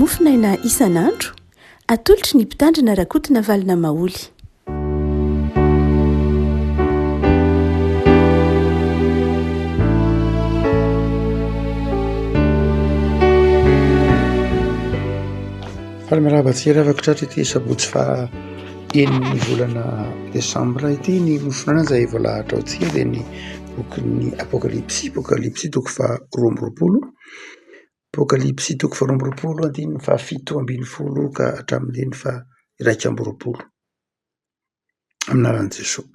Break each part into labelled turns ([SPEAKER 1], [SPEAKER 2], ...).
[SPEAKER 1] mofinaina isan'andro atolotry ny mpitandrina rakotina valina maoly.
[SPEAKER 2] Falmerabatsika afaka tratra ity sabotsy fa eniny volana desambra ity ny mofinaina izay voalahatra antsika dia ny bokin'ny apokalipsy toko fa roa amby roapolo, apokalipsy toko fa roa amby roapolo andininy fa fito ambin'ny folo ka hatramin'ny fa iraika amby roapolo amin'ny anaran'i Jesosy.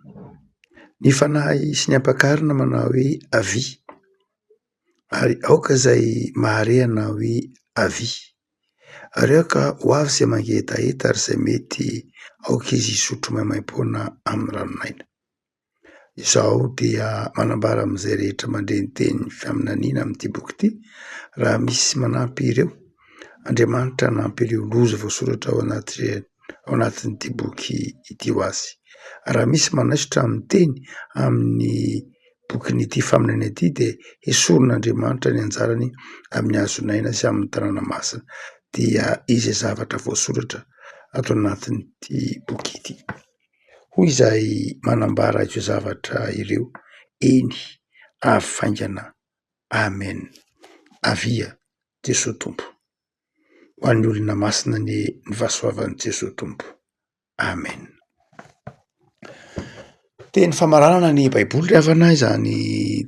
[SPEAKER 2] Ny fanahy sy ny ampakarina manao hoe avy, ary aoka izay maharehana hoe avy. Ary aoka ho avy izay mangetaheta ary izay mety aoka izy hisotro maimaim-poana amin'ny ranomaina. Izaho dia manambara amin'izay rehetra mandray ny teny fiaminaniana amin'ity boky ity, raha misy manampy ireo, Andriamanitra nampy ireo loza voasoratra ao anatin'ity boky ity ho azy. Raha misy manaisotra amin'ny teny amin'ny bokin'ity faminana ity dia esorin'Andriamanitra ny anjarany amin'ny hazonaina sy amin'ny tanàna masina dia izay zavatra voasoratra ato anatin'ity boky ity. Hoy izay manambara ireo zavatra ireo, eny avy faingana, amen, avia Jesosy Tompo. Ho an'ny olona masina ny fahasoavan'i Jesosy Tompo, amen. Teny famaranana ny Baiboly rehefa izany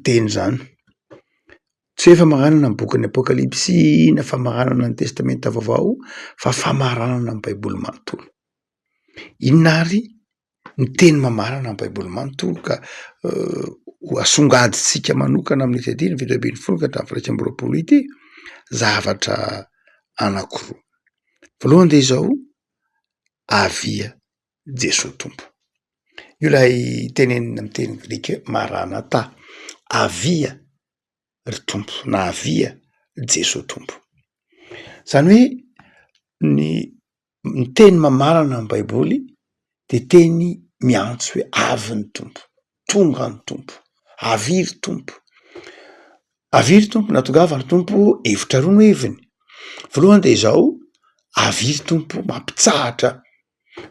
[SPEAKER 2] teny izany. Tsy hoe famaranana ny bokin'ny apokalipsy na famaranana ny testamenta vaovao fa famaranana ny Baiboly manontolo. Inona ary ny teny mamarana ny Baiboly manontolo ka ho asongadintsika manokana amin'ny fitadiana fito ambin'ny folo ka hatramin'ny iraika amby roapolo ity zavatra anankiroa. Voalohany dia izao, avia Jesosy Tompo. Io ilay tenenina amin'ny teny grika hoe maranatha, avia ry Tompo na avia Jesosy Tompo. Izany hoe ny teny mamarana amin'ny Baiboly dia teny miantso hoe avy ny Tompo, tonga ny Tompo, avia ry Tompo. Avia ry Tompo na tongava ny Tompo, hevitra roa no heviny. Voalohany dia izao, avia ry Tompo mampitsahatra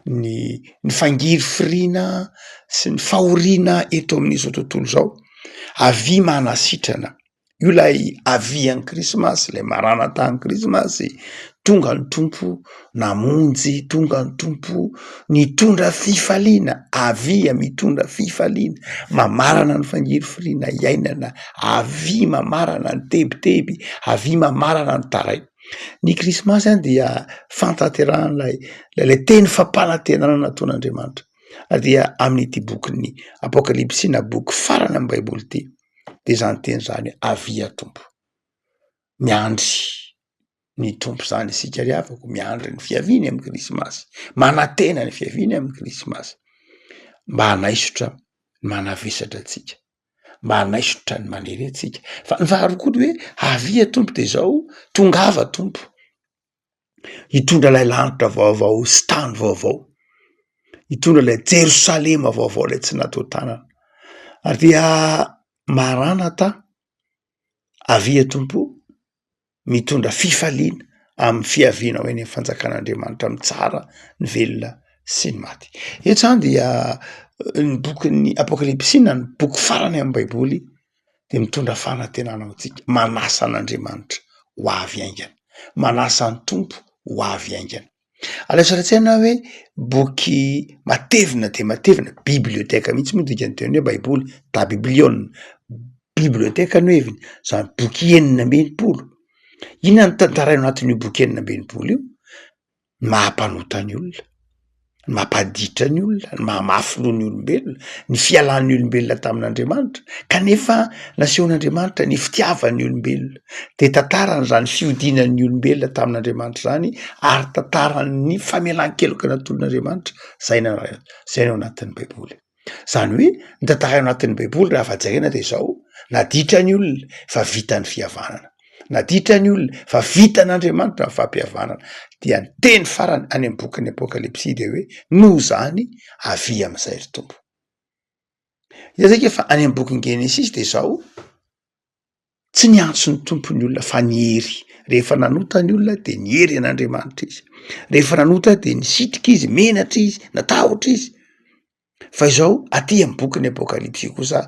[SPEAKER 2] ny fangiry firiana sy ny fahoriana eto amin'izao tontolo izao. Avia manasitrana. Io ilay avian'ny Krismasy, ilay maranatha ny Krismasy, tonga ny Tompo namonjy, tonga ny Tompo nitondra fifaliana, avia mitondra fifaliana, mamarana ny fangiry firiana iainana, avia mamarana ny tebiteby, avia mamarana ny taray. Ny Krismasy dia fantanterahana ilay teny fampanantenana nataon'Andriamanitra. Dia amin'ity bokin'ny apokalipsy na boky farany amin'ny Baiboly ity dia izany teny izany avia Tompo. Miandry ny Tompo izany isika riavako, miandry ny fiaviany amin'ny Krismasy, manantena ny fiaviany amin'ny Krismasy mba hanaisotra ny manavesatra antsika, mba hanaisotra ny manery antsika. Fa ny faharoa koa hoe avia Tompo dia izao, tongava Tompo, hitondra ilay lanitra vaovao sy tany vaovao, hitondra ilay Jerosalema vaovao ilay tsy natao tanana. Ary dia maranatha, avia Tompo, mitondra fifaliana amin'ny fiaviana ho eny amin'ny fanjakan'Andriamanitra amin'ny tsara, ny velona sy ny maty. Eto izany dia ny bokin'ny apokalipsy na ny boky farany amin'ny Baiboly dia mitondra fanantenana ho antsika, manasa an'Andriamanitra ho avy haingana, manasa ny Tompo ho avy haingana. Alefa sady hoe boky matevina dia matevina, biblioteka mihitsy moa dikany teny hoe Baiboly da bibliona, biblioteka no heviny, izany boky enina amby enimpolo. Inona ny tantaraina anatin'io boky enina amby enimpolo io? Ny mahampanota ny olona, ny mampaditra ny olona, ny mahamafy ny olombelona, ny fialan'ny olombelona tamin'Andriamanitra. Kanefa nasehon'Andriamanitra ny fitiavan'ny olombelona, dia tantarany izany fihodinan'ny olombelona tamin'Andriamanitra izany ary tantarany famelan-keloka nataon'Andriamanitra izay no anatin'ny Baiboly. Izany hoe ny tantara anatin'ny Baiboly raha vajaina dia izao, naditra ny olona fa vita ny fihavanana, naditra ny olona fa vita n'Andriamanitra ny fampihavanana. Dia ny teny farany any amin'ny bokin'ny apokalipsy dia hoe noho izany avia amin'izay ry Tompo. Iazaka fa any amin'ny bokin'ny Genesisy dia izao, tsy niantso ny tompony olona fa ny hery. Rehefa nanota ny olona de ny hery an'Andriamanitra izy. Rehefa nanota de nisitrika izy, menatra izy, natahotra izy. Fa izao aty amin'ny boky ny Apokalipsy kosa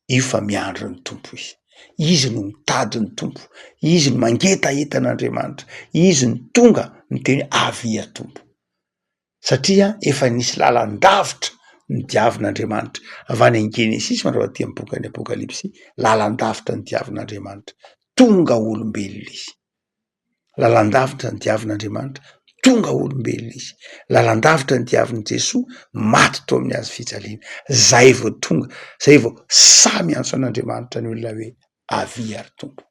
[SPEAKER 2] io fa miandry ny tompo izy. Izy no mitady ny tompo, izy no mangetaeta an'Andriamanitra, izy ny tonga ny teny avia tompo. Satria efa nisy lalandavitra ny diavin'Andriamanitra. Avy any Genesis mandreo aty amin'ny boky ny Apokalipsy, lalandavitra ny diavin'Andriamanitra, tonga olombelona izy. Lalandavitra ny diavin'Andriamanitra, tonga olombelona izy. Lalandavitra ny diavin'i Jesoa, maty tao amin'ny hazo fijaliana. Zay vao tonga, zay vao samy antso an'Andriamanitra ny olona hoe avia ary tompo.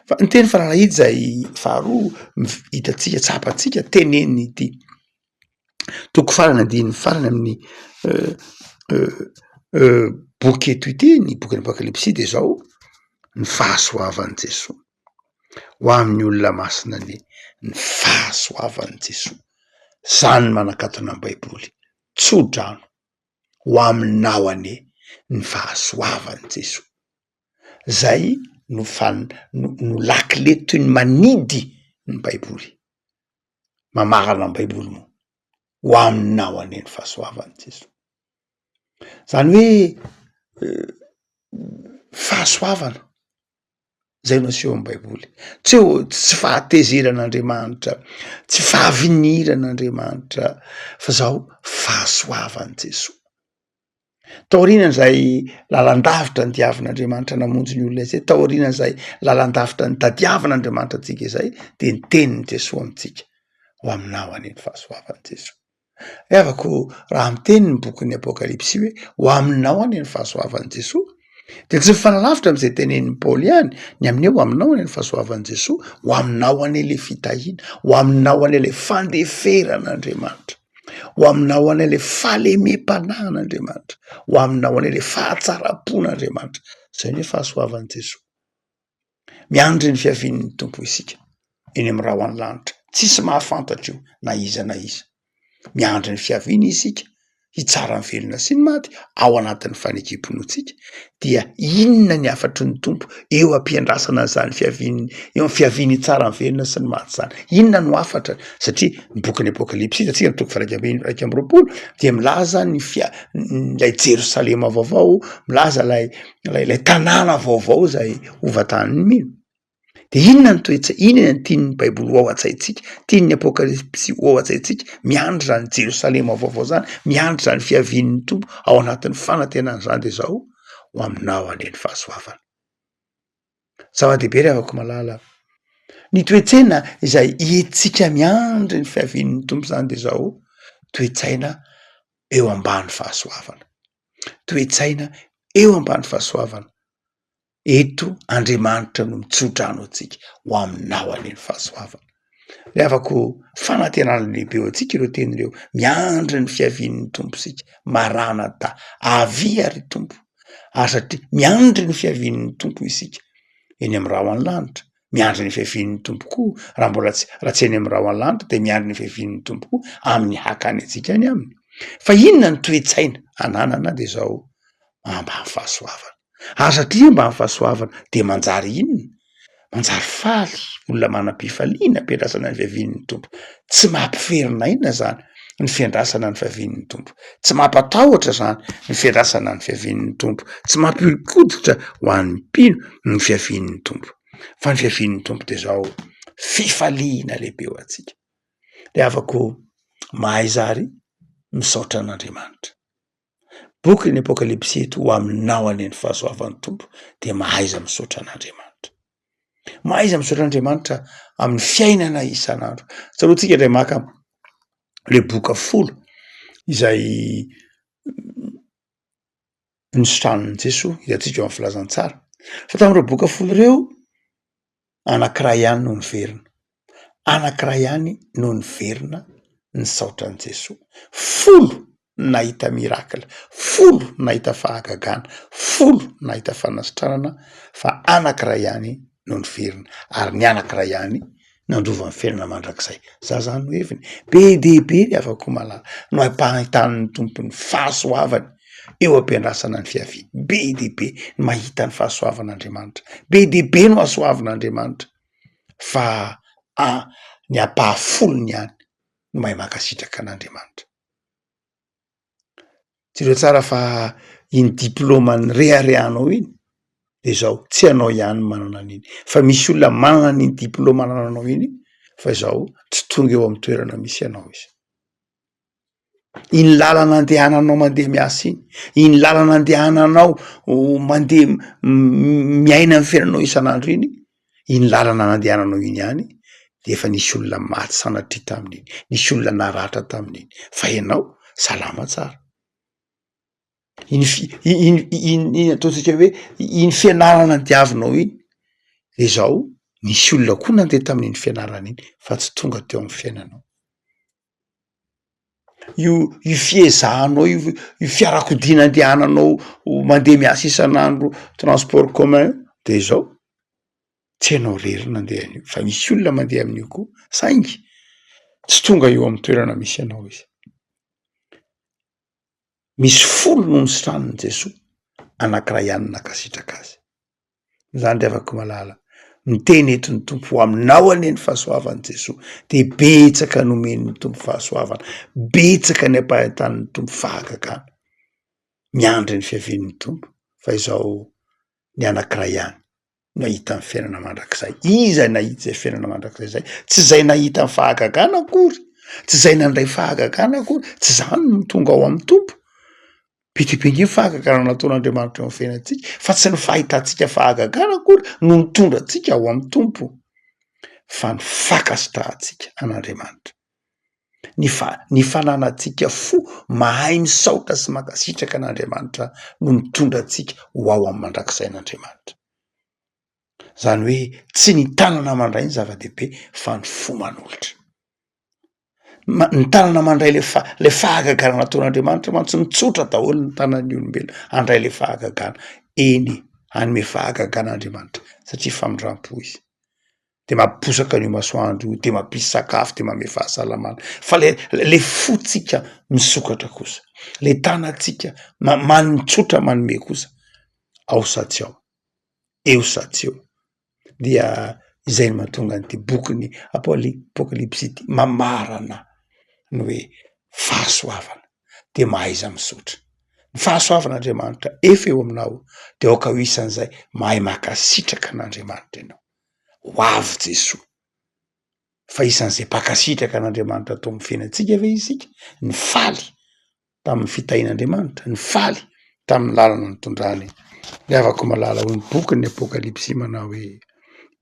[SPEAKER 2] Fa ny teny falalahity zay faharoa hitatsika, tsapatsika teneniny ity toko farany andiny farany amin'ny boky eto ity, ny boky ny Apokalipsy de zao ny fahasoavan'i Jesoa ho amin'ny olona masina ny fahasoavan'i Jesoa. Zany manakatona amin'ny Baiboly, tsodrano ho aminao ane ny fahasoavan'i Jesoa. Zay no no lakile toy ny manidy ny Baiboly. Mamarana ny Baiboly moa. Ho aminao ane ny fahasoavan'i Jesoa. Zany hoe fahasoavana zay no aseho amin'ny Baiboly. Tsy fahatezeran'Andriamanitra, tsy fahaviniran'Andriamanitra, fa zao fahasoavan'i Jesoa. Taorian'izay lalandavitra ny diavin'Andriamanitra namonjy ny olona izay, taorian'izay lalandavitra ny tadiavin'Andriamanitra antsika izay, de ny tenin'i Jesoa amintsika, ho aminao ane ny fahasoavan'i Jesoa. Avako raha miteny ny bokin'ny Apokalipsy hoe ho aminao ane ny fahasoavan'i Jesoa, de tsy mifanalavitra am'izay tenen'ny Paoly ihany, ny amin'io ho aminao ane ny fahasoavan'i Jesoa, ho aminao ane le fitahiana, ho aminao ane le fandeferan'Andriamanitra, ho aminao ane le fahalemem-panahin'Andriamanitra, ho aminao ane le fahatsarapon'Andriamanitra. Zay ny fahasoavan'i Jesoa. Miandry ny fiavin'ny tompo isika eny amin'ny raha any lanitra, tsisy mahafantatra io na iza na iza. Miandry ny fiaviany isika hitsara ny velona sy ny maty ao anatin'ny fanekemponotsika, dia inona ny afatry ny tompo eo ampiandrasana zany fiaviany, eo amin'ny fiaviany tsara ny velona sy ny maty zany. Inona no afatra? Satria ny bokin'ny Apokalipsy atsika toko raika amby roapolo dia milaza lay Jerosalema vaovao, milaza lay tanàna vaovao zay hovatan'ny mino. De inona ny toetra, inona ny tian'ny Baiboly ho ao an-tsaintsika, tian'ny Apokalipsy ho ao an-tsaintsika, miandry zany Jerosalema vaovao zany, miandry zany fiavian'ny tompo ao anatin'ny fanantenana zany de zao ho aminao ane ny fahasoavana. Zava-dehibe ry havako malala. Ny toetsaina izay ientsika miandry ny fiavian'ny tompo zany de zao toetsaina eo ambany fahasoavana. Toetsaina eo ambany fahasoavana. Eto Andriamanitra no mitsodrano atsika ho aminao ane ny fahasoavana. Le avako fanantenana lehibe eo atsika ireo tenireo, miandry ny fiavian'ny tompo sika, Maranatha, avia ry tompo. Satria miandry ny fiavian'ny tompo isika eny amin'ny raha any lanitra, miandry ny fiavian'ny tompo koa raha mbola raha tsy eny amin'ny raha any lanitra, de miandry ny fiavian'ny tompo koa amin'ny hakany atsika any aminy. Fa inona ny toetsaina ananana de zao ambany fahasoavana. Satria mba fahasoavana de manjary inona? Manjary faly, olona manam-pifaliana ampiandrasana ny fiavian'ny tompo. Tsy mampiferina inona zany ny fiandrasana ny fiavian'ny tompo. Tsy mampatahotra zany ny fiandrasana ny fiavian'ny tompo. Tsy mampihodikoditra ho an'ny mpino ny fiavian'ny tompo. Fa ny fiavian'ny tompo de zao fifaliana lehibe ho atsika. De afako mahay zary misaotra an'Andriamanitra. Boky ny Apokalipsy eto ho aminao ane ny fahasoavan'ny tompo, de mahaiza misaotra an'Andriamanitra. Mahaiza misaotra an'Andriamanitra amin'ny fiainana isan'andro. Tsaroantsika indray maka le boka 10 izay nisotranon'i Jesoa, hitantsika eo amin'ny filazantsara. Fa tamin'ireo boka 10 reo, anankiray ihany no niverina. Anankiray ihany no niverina nisaotra an'i Jesoa. 10 nahita mirakla, 10 nahita fahagagana, 10 nahita fanasitranana, fa anankiray ihany no niverina, ary ny anankiray ihany nandova ny fiainana mandrakizay. Za zany no heviny be dehibe ry afako malala, no ampahitan'ny tompony fahasoavany eo ampiandrasana ny fiaviany be dehibe ny mahita ny fahasoavan'Andriamanitra be dehibe no hasoavan'Andriamanitra fa ny ampahafolony ihany no mahay makasitraka an'Andriamanitra. Tsireo tsara fa iny diplômany reharehanao iny de zao tsy anao ihany manana an'iny fa misy olona manana an'iny diplôma nananao iny fa zao tsy tonga eo amin'ny toerana misy anao izy. Iny lalana andehananao mandeha miasa iny lalana andehananao mandeha miaina amin'ny fiainanao isan'andro iny lalana nandehananao iny ihany de efa nisy olona maty sanatria tamin'iny, nisy olona naratra tamin'iny fa ianao salama tsara. Iny ataontsika hoe iny fianarana diavinao iny de zao nisy olona koa nandeha tamin'iny fianarana iny fa tsy tonga teo amin'ny fiainanao. Io fiezahanao io fiarakodina andehananao mandeha miasa isan'andro transport commun de zao tsy hainao rery nandeha an'io fa misy olona mandeha amin'io koa saingy tsy tonga eo amin'ny toerana misy anao izy. Misy folo no nisitraniny Jesosy anankiray ihany nakasitraka azy. Zany de afaka malala miteny eto ny tompo aminao anie ny fahasoavan'i Jesosy de betsaka nomeny ny tompo fahasoavana, betsaka ny ampahantan'ny tompo fahagagana miandry ny fiavian'ny tompo fa izao ny anankiray ihany no hahita ny fiainana mandrakizay. Iza nahita zay fiainana mandrakizay zay? Tsy zay nahita ny fahagagana akory, tsy zay nandray fahagagana akory, tsy zany no tonga ao amin'ny tompo. Be dia be ny fahagagana nataon'Andriamanitra eo amin'ny fiainantsika fa tsy ny fahitantsika fahagagana akory no mitondra antsika ao amin'ny tompo fa ny fakasitrahantsika an'Andriamanitra. Ny fananantsika fo mahay misaotra sy makasitraka an'Andriamanitra no mitondra antsika ho ao amin'ny mandrakisain'Andriamanitra. Zany hoe tsy ny tanana mandray ny zava-dehibe fa ny fo manolotra. Ny tanana mandray le fahagagana nataon'Andriamanitra mantsy mitsotra daholo ny tanan'ny olombelona handray le fahagagana eny hanome fahagagan'Andriamanitra satria famindrampo izy de mampiposaka an'io masoandro de mampisy sakafo de manome fahasalamana fa le fotsika misokatra kosa le tanantsika mitsotra manome kosa ao sa tsy ao, eo sa tsy eo dia izay no mahatonga an'ity bokyny apokalipsy ity mamarana ny hoe fahasoavana de mahaiza misotra. Ny fahasoavan'Andriamanitra efa eo aminao de aoka ho isan'izay mahay makasitraka an'Andriamanitra ianao. Ho avy Jesosy fa isan'izay mpakasitraka an'Andriamanitra atao amin'ny fiainantsika ve isika? Ny faly tamin'ny fitahin'Andriamanitra, ny faly tamin'ny lalana nitondrany. De afaka malala ho ny bokin'ny apokalipsy manao hoe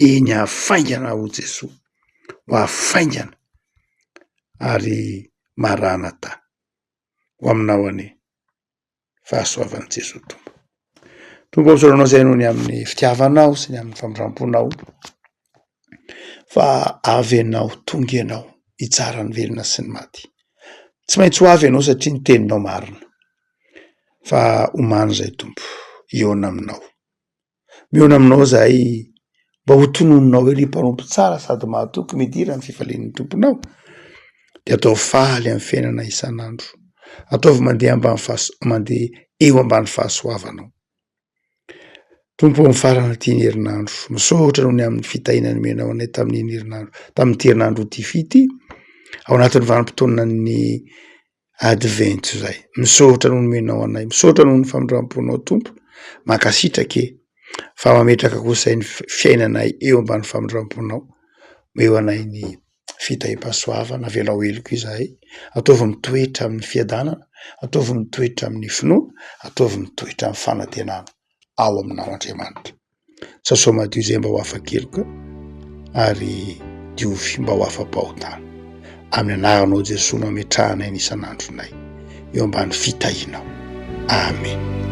[SPEAKER 2] eny hafaingana ho Jesosy, ho hafaingana ary maranata ho aminao anie fahasoavan'i Jesosy tompo. Tompo ampsaoranao zay noho ny amin'ny fitiavanao sy ny amin'ny famindramponao fa avy ianao, tonga ianao hitsara ny velona sy ny maty. Tsy maintsy ho avy ianao satria ny teninao marina fa omany zay tompo iona aminao. Miona aminao zay mba ho tononinao hoe ry mpanompo tsara sady mahatoky midira ny fifalian'ny tomponao de atao faly amin'ny fiainana isan'andro, ataovy mandeha mandeha eo ambany fahasoavanao. Tompo amin'ny farana tiany herinandro misaotra noho ny amin'ny fitahinany menao anay tamin'iny herinandro, tamin'ity herinandro tify ity ao anatin'ny vanim-potoana ny advento zay. Misaotra noho ny menao anay, misaotra noho ny famindramponao tompo, mankasitrake fa mametraka kosa ny fiainanay eo ambany famindramponao, eo anay ny fitahim-pahasoavana velao heliko izahay, ataovy mitoetra amin'ny fiadanana, ataovy mitoetra amin'ny finoana, ataovy mitoetra amin'ny fanantenana ao aminao Andriamanitra. Sasoa madio zay mba ho afa-keloka ary diovy mba ho afa-pahotana amin'ny anaranao Jesosy mametrahana ny isan'andronay eo ambany fitahinao. Amen.